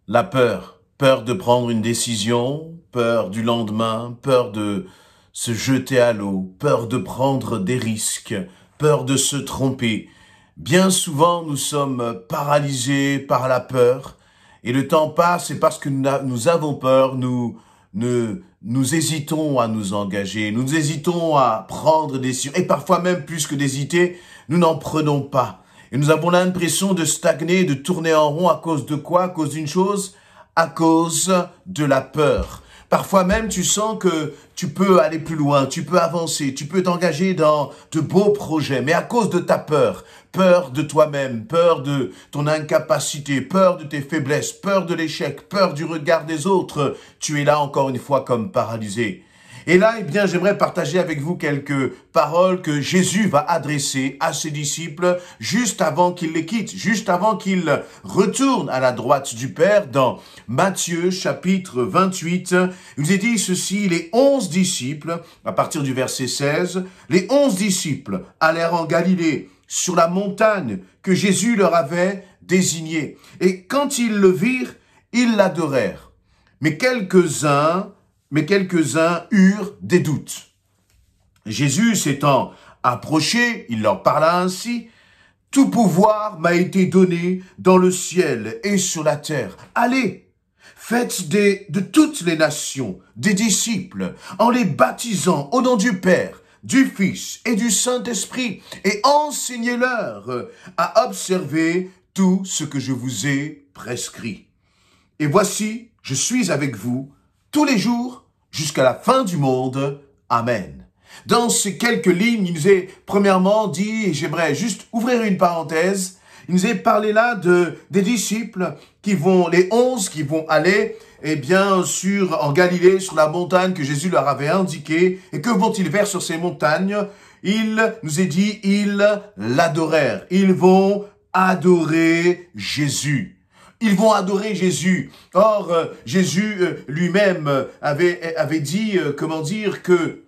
La peur. Peur de prendre une décision, peur du lendemain, peur de se jeter à l'eau, peur de prendre des risques, peur de se tromper. Bien souvent, nous sommes paralysés par la peur et le temps passe et parce que nous avons peur, nous hésitons à nous engager, nous hésitons à prendre des décisions et parfois même plus que d'hésiter, nous n'en prenons pas. Et nous avons l'impression de stagner, de tourner en rond à cause de quoi? À cause d'une chose? À cause de la peur. Parfois même, tu sens que tu peux aller plus loin, tu peux avancer, tu peux t'engager dans de beaux projets, mais à cause de ta peur, peur de toi-même, peur de ton incapacité, peur de tes faiblesses, peur de l'échec, peur du regard des autres, tu es là encore une fois comme paralysé. Et là, j'aimerais partager avec vous quelques paroles que Jésus va adresser à ses disciples juste avant qu'il les quitte, juste avant qu'il retourne à la droite du Père dans Matthieu chapitre 28. Il nous est dit ceci, les 11 disciples, à partir du verset 16, les 11 disciples allèrent en Galilée sur la montagne que Jésus leur avait désignée. Et quand ils le virent, ils l'adorèrent. Mais quelques-uns eurent des doutes. Jésus s'étant approché, il leur parla ainsi, « Tout pouvoir m'a été donné dans le ciel et sur la terre. Allez, faites de toutes les nations des disciples, en les baptisant au nom du Père, du Fils et du Saint-Esprit, et enseignez-leur à observer tout ce que je vous ai prescrit. Et voici, je suis avec vous tous les jours jusqu'à la fin du monde. Amen. » Dans ces quelques lignes, il nous est premièrement dit, et j'aimerais juste ouvrir une parenthèse, il nous est parlé là des disciples les 11 qui vont aller, en Galilée, sur la montagne que Jésus leur avait indiquée. Et que vont-ils faire sur ces montagnes? Il nous est dit, ils l'adorèrent. Ils vont adorer Jésus. Ils vont adorer Jésus. Or, Jésus lui-même avait dit, que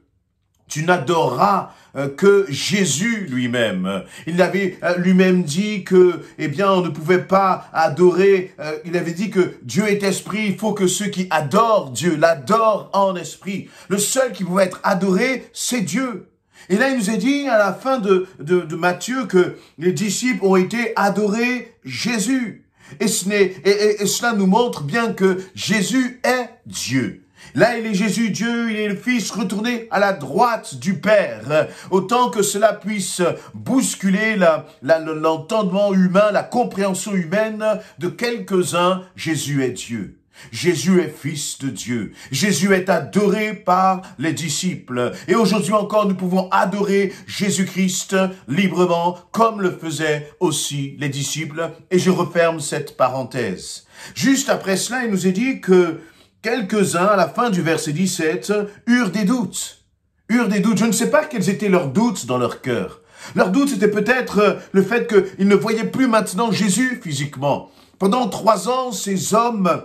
tu n'adoreras que Jésus lui-même. Il avait lui-même dit que, on ne pouvait pas adorer. Il avait dit que Dieu est esprit. Il faut que ceux qui adorent Dieu l'adorent en esprit. Le seul qui pouvait être adoré, c'est Dieu. Et là, il nous est dit à la fin de Matthieu que les disciples ont été adorés Jésus. Et cela nous montre bien que Jésus est Dieu. Là, il est Jésus Dieu, il est le Fils retourné à la droite du Père. Autant que cela puisse bousculer l'entendement humain, la compréhension humaine de quelques-uns, Jésus est Dieu. Jésus est Fils de Dieu. Jésus est adoré par les disciples. Et aujourd'hui encore, nous pouvons adorer Jésus-Christ librement, comme le faisaient aussi les disciples. Et je referme cette parenthèse. Juste après cela, il nous est dit que quelques-uns, à la fin du verset 17, eurent des doutes. Je ne sais pas quels étaient leurs doutes dans leur cœur. Leur doute, c'était peut-être le fait qu'ils ne voyaient plus maintenant Jésus physiquement. Pendant 3 ans, ces hommes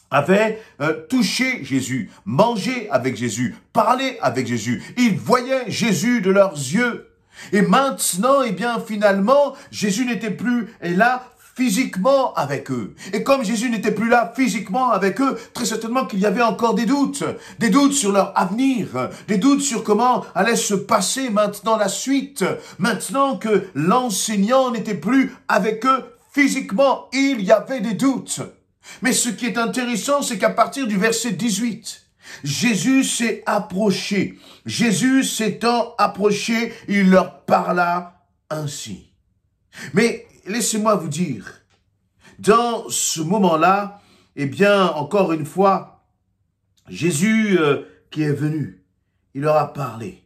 avaient touché Jésus, mangé avec Jésus, parlé avec Jésus. Ils voyaient Jésus de leurs yeux. Et maintenant, finalement, Jésus n'était plus là physiquement avec eux. Et comme Jésus n'était plus là physiquement avec eux, très certainement qu'il y avait encore des doutes sur leur avenir, des doutes sur comment allait se passer maintenant la suite, maintenant que l'enseignant n'était plus avec eux physiquement, il y avait des doutes. Mais ce qui est intéressant, c'est qu'à partir du verset 18, Jésus s'est approché. Jésus s'étant approché, il leur parla ainsi. Mais laissez-moi vous dire, dans ce moment-là, encore une fois, Jésus qui est venu, il leur a parlé.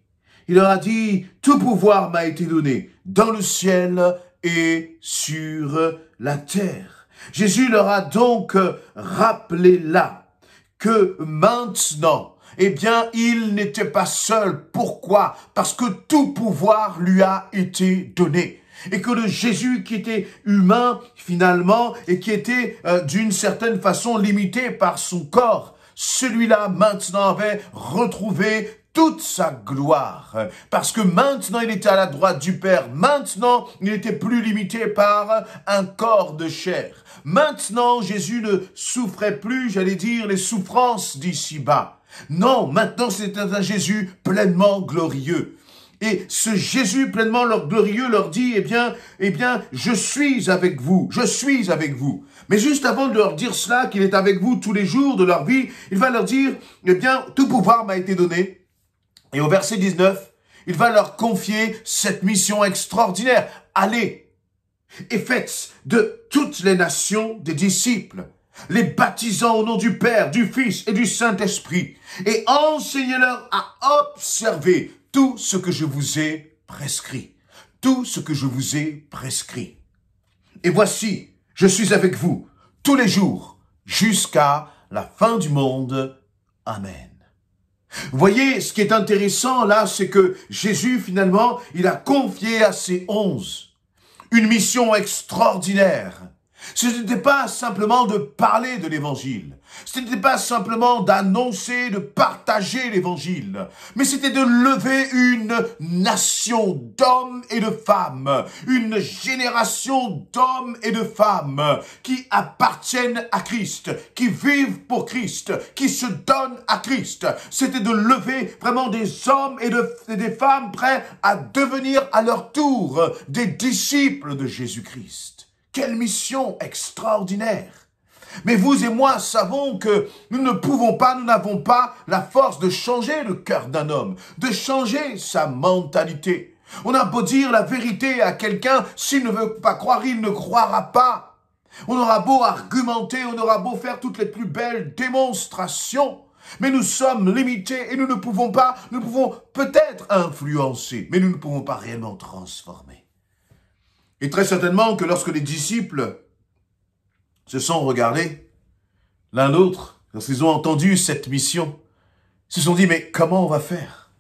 Il leur a dit, tout pouvoir m'a été donné dans le ciel et sur la terre. Jésus leur a donc rappelé là que maintenant, il n'était pas seul. Pourquoi? Parce que tout pouvoir lui a été donné. Et que le Jésus qui était humain finalement et qui était d'une certaine façon limité par son corps, celui-là maintenant avait retrouvé toute sa gloire. Parce que maintenant, il était à la droite du Père. Maintenant, il n'était plus limité par un corps de chair. Maintenant, Jésus ne souffrait plus, j'allais dire, les souffrances d'ici-bas. Non, maintenant, c'est un Jésus pleinement glorieux. Et ce Jésus pleinement glorieux leur dit, eh bien, je suis avec vous, je suis avec vous. Mais juste avant de leur dire cela, qu'il est avec vous tous les jours de leur vie, il va leur dire, eh bien, tout pouvoir m'a été donné. Et au verset 19, il va leur confier cette mission extraordinaire. Allez et faites de toutes les nations des disciples, les baptisant au nom du Père, du Fils et du Saint-Esprit, et enseignez-leur à observer tout ce que je vous ai prescrit. Tout ce que je vous ai prescrit. Et voici, je suis avec vous tous les jours jusqu'à la fin du monde. Amen. Vous voyez, ce qui est intéressant là, c'est que Jésus, finalement, il a confié à ses 11 une mission extraordinaire. Ce n'était pas simplement de parler de l'évangile. Ce n'était pas simplement d'annoncer, de partager l'évangile. Mais c'était de lever une nation d'hommes et de femmes. Une génération d'hommes et de femmes qui appartiennent à Christ, qui vivent pour Christ, qui se donnent à Christ. C'était de lever vraiment des hommes et des femmes prêts à devenir à leur tour des disciples de Jésus-Christ. Quelle mission extraordinaire! Mais vous et moi savons que nous n'avons pas la force de changer le cœur d'un homme, de changer sa mentalité. On a beau dire la vérité à quelqu'un, s'il ne veut pas croire, il ne croira pas. On aura beau argumenter, on aura beau faire toutes les plus belles démonstrations, mais nous sommes limités et nous pouvons peut-être influencer, mais nous ne pouvons pas réellement transformer. Et très certainement que lorsque les disciples se sont regardés l'un l'autre, lorsqu'ils ont entendu cette mission, ils se sont dit, mais comment on va faire?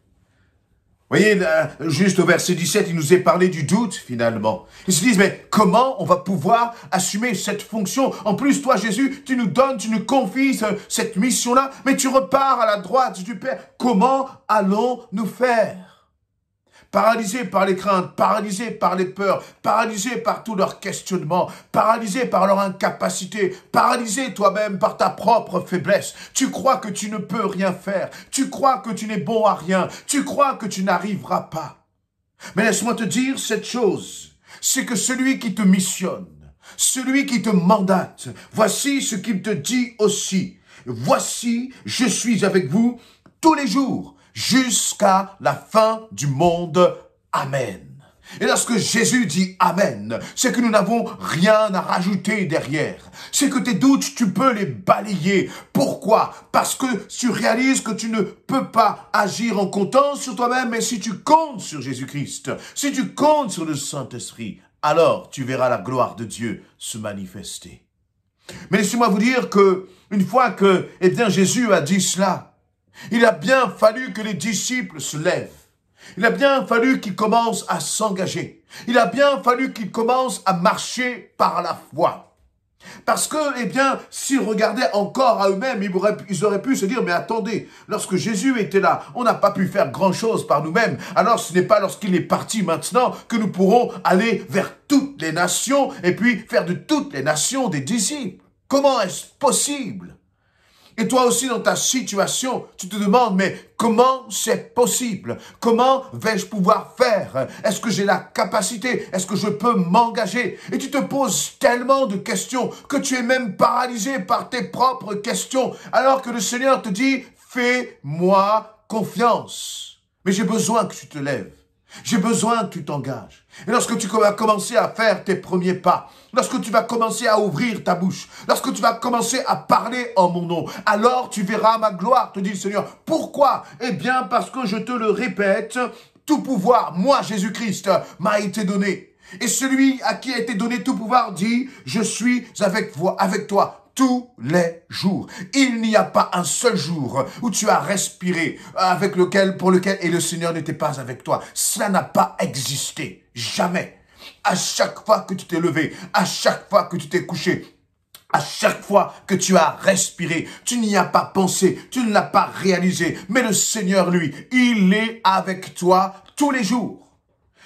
Vous voyez, là, juste au verset 17, il nous est parlé du doute finalement. Ils se disent, mais comment on va pouvoir assumer cette fonction? En plus, toi Jésus, tu nous confies cette mission-là, mais tu repars à la droite du Père. Comment allons-nous faire? Paralysés par les craintes, paralysés par les peurs, paralysés par tous leurs questionnements, paralysés par leur incapacité, paralysés toi-même par ta propre faiblesse. Tu crois que tu ne peux rien faire, tu crois que tu n'es bon à rien, tu crois que tu n'arriveras pas. Mais laisse-moi te dire cette chose, c'est que celui qui te missionne, celui qui te mandate, voici ce qu'il te dit aussi. Voici, je suis avec vous tous les jours, jusqu'à la fin du monde. Amen. Et lorsque Jésus dit Amen, c'est que nous n'avons rien à rajouter derrière. C'est que tes doutes, tu peux les balayer. Pourquoi? Parce que tu réalises que tu ne peux pas agir en comptant sur toi-même, mais si tu comptes sur Jésus-Christ, si tu comptes sur le Saint-Esprit, alors tu verras la gloire de Dieu se manifester. Mais laissez-moi vous dire que, une fois que, Jésus a dit cela, il a bien fallu que les disciples se lèvent. Il a bien fallu qu'ils commencent à s'engager. Il a bien fallu qu'ils commencent à marcher par la foi. Parce que, s'ils regardaient encore à eux-mêmes, ils auraient pu se dire, mais attendez, lorsque Jésus était là, on n'a pas pu faire grand-chose par nous-mêmes. Alors ce n'est pas lorsqu'il est parti maintenant que nous pourrons aller vers toutes les nations et puis faire de toutes les nations des disciples. Comment est-ce possible? Et toi aussi, dans ta situation, tu te demandes, mais comment c'est possible? Comment vais-je pouvoir faire? Est-ce que j'ai la capacité? Est-ce que je peux m'engager? Et tu te poses tellement de questions que tu es même paralysé par tes propres questions, alors que le Seigneur te dit, fais-moi confiance. Mais j'ai besoin que tu te lèves. J'ai besoin que tu t'engages. Et lorsque tu vas commencer à faire tes premiers pas, lorsque tu vas commencer à ouvrir ta bouche, lorsque tu vas commencer à parler en mon nom, alors tu verras ma gloire, te dit le Seigneur. Pourquoi? Eh bien, parce que je te le répète, tout pouvoir, moi, Jésus-Christ, m'a été donné. Et celui à qui a été donné tout pouvoir dit, je suis avec toi tous les jours. Il n'y a pas un seul jour où tu as respiré pour lequel et le Seigneur n'était pas avec toi. Cela n'a pas existé. Jamais. À chaque fois que tu t'es levé, à chaque fois que tu t'es couché, À chaque fois que tu as respiré, tu n'y as pas pensé, tu ne l'as pas réalisé. Mais le Seigneur, lui, il est avec toi tous les jours,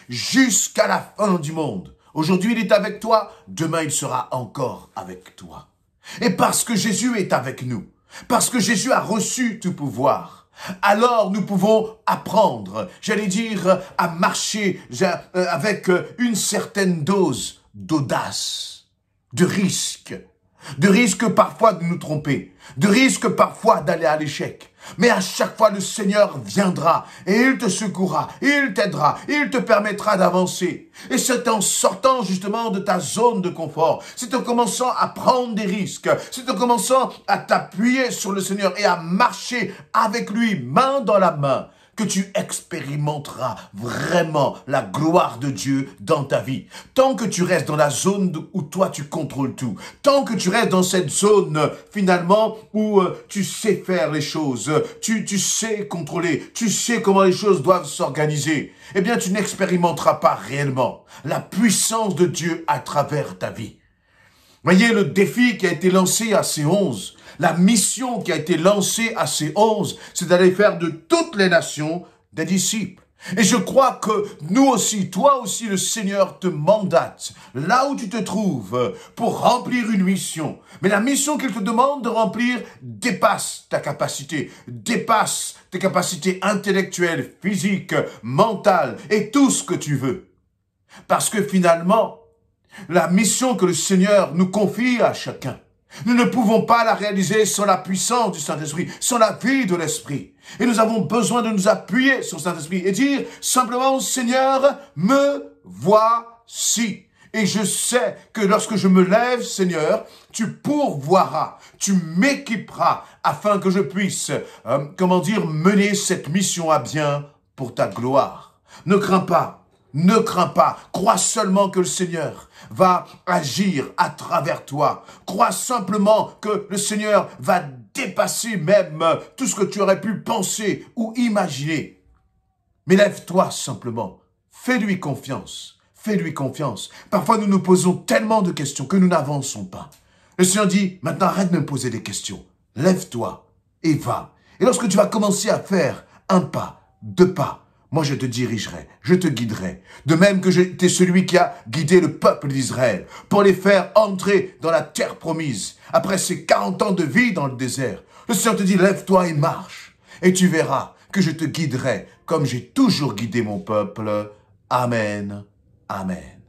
jusqu'à la fin du monde. Aujourd'hui, il est avec toi, demain, il sera encore avec toi. Et parce que Jésus est avec nous, parce que Jésus a reçu tout pouvoir, alors nous pouvons apprendre, j'allais dire, à marcher avec une certaine dose d'audace, de risque parfois de nous tromper, de risque parfois d'aller à l'échec. Mais à chaque fois, le Seigneur viendra et il te secourra, il t'aidera, il te permettra d'avancer. Et c'est en sortant justement de ta zone de confort, c'est en commençant à prendre des risques, c'est en commençant à t'appuyer sur le Seigneur et à marcher avec lui, main dans la main, que tu expérimenteras vraiment la gloire de Dieu dans ta vie. Tant que tu restes dans la zone où toi tu contrôles tout, tant que tu restes dans cette zone finalement où tu sais faire les choses, tu sais contrôler, tu sais comment les choses doivent s'organiser, eh bien tu n'expérimenteras pas réellement la puissance de Dieu à travers ta vie. Voyez le défi qui a été lancé à ces 11, la mission qui a été lancée à ces 11, c'est d'aller faire de toutes les nations des disciples. Et je crois que nous aussi, toi aussi, le Seigneur te mandate, là où tu te trouves, pour remplir une mission. Mais la mission qu'il te demande de remplir dépasse ta capacité, dépasse tes capacités intellectuelles, physiques, mentales et tout ce que tu veux. Parce que finalement, la mission que le Seigneur nous confie à chacun, nous ne pouvons pas la réaliser sans la puissance du Saint-Esprit, sans la vie de l'Esprit. Et nous avons besoin de nous appuyer sur le Saint-Esprit et dire simplement, Seigneur, me voici. Et je sais que lorsque je me lève, Seigneur, tu pourvoiras, tu m'équiperas afin que je puisse, mener cette mission à bien pour ta gloire. Ne crains pas. Ne crains pas, crois seulement que le Seigneur va agir à travers toi. Crois simplement que le Seigneur va dépasser même tout ce que tu aurais pu penser ou imaginer. Mais lève-toi simplement, fais-lui confiance, fais-lui confiance. Parfois nous nous posons tellement de questions que nous n'avançons pas. Le Seigneur dit, maintenant arrête de me poser des questions, lève-toi et va. Et lorsque tu vas commencer à faire un pas, deux pas, moi, je te dirigerai, je te guiderai. De même que j'étais celui qui a guidé le peuple d'Israël pour les faire entrer dans la terre promise. Après ces 40 ans de vie dans le désert, le Seigneur te dit, lève-toi et marche. Et tu verras que je te guiderai comme j'ai toujours guidé mon peuple. Amen. Amen.